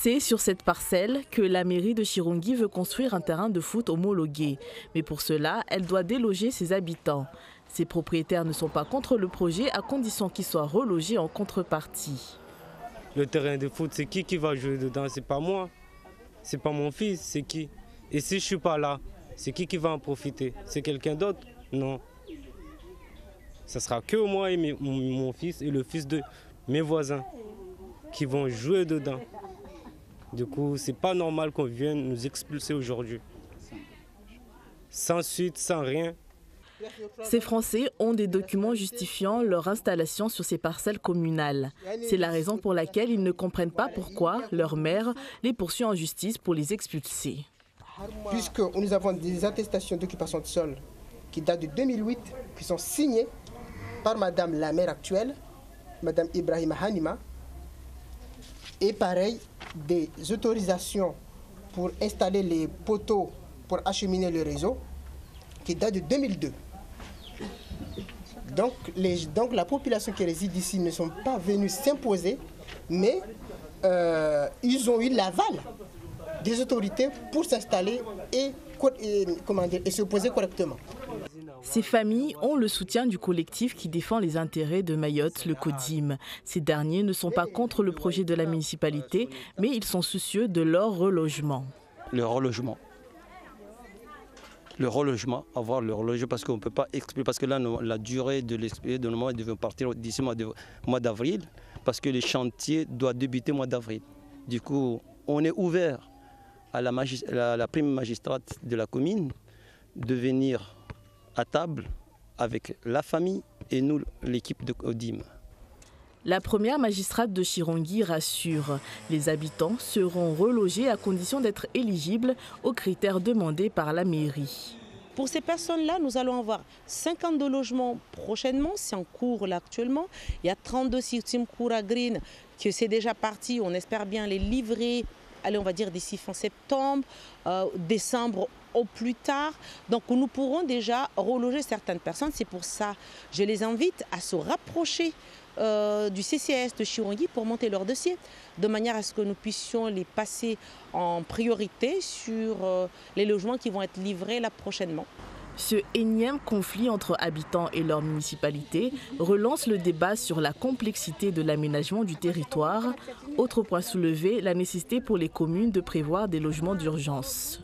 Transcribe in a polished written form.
C'est sur cette parcelle que la mairie de Chirungi veut construire un terrain de foot homologué. Mais pour cela, elle doit déloger ses habitants. Ses propriétaires ne sont pas contre le projet à condition qu'il soit relogé en contrepartie. Le terrain de foot, c'est qui va jouer dedans? C'est pas moi. C'est pas mon fils, c'est qui? Et si je suis pas là, c'est qui va en profiter? C'est quelqu'un d'autre? Non. Ça sera que moi et mon fils et le fils de mes voisins qui vont jouer dedans. Du coup, c'est pas normal qu'on vienne nous expulser aujourd'hui. Sans suite, sans rien. Ces Français ont des documents justifiant leur installation sur ces parcelles communales. C'est la raison pour laquelle ils ne comprennent pas pourquoi leur maire les poursuit en justice pour les expulser. Puisque nous avons des attestations d'occupation de sol qui datent de 2008, qui sont signées par Madame la maire actuelle, Madame Ibrahima Hanima, et pareil, des autorisations pour installer les poteaux pour acheminer le réseau qui datent de 2002. Donc la population qui réside ici ne sont pas venus s'imposer, mais ils ont eu l'aval des autorités pour s'installer et se poser correctement. Ces familles ont le soutien du collectif qui défend les intérêts de Mayotte, le CODIM. Ces derniers ne sont pas contre le projet de la municipalité, mais ils sont soucieux de leur relogement. Le relogement, avoir le relogement parce qu'on ne peut pas expliquer, parce que là, la durée de l'expérience de moment devait partir d'ici mois d'avril, parce que les chantiers doivent débuter mois d'avril. Du coup, on est ouvert à la prime magistrate de la commune de venir à table avec la famille et nous, l'équipe de CODIM. La première magistrate de Chirungi rassure, les habitants seront relogés à condition d'être éligibles aux critères demandés par la mairie. Pour ces personnes-là, nous allons avoir 52 logements prochainement, c'est en cours là actuellement. Il y a 32 Sim Koura Green que c'est déjà parti, on espère bien les livrer, allez, on va dire d'ici fin septembre, décembre au plus tard. Donc nous pourrons déjà reloger certaines personnes. C'est pour ça que je les invite à se rapprocher du CCAS de Chirungi pour monter leur dossier, de manière à ce que nous puissions les passer en priorité sur les logements qui vont être livrés là prochainement. Ce énième conflit entre habitants et leur municipalité relance le débat sur la complexité de l'aménagement du territoire. Autre point soulevé, la nécessité pour les communes de prévoir des logements d'urgence.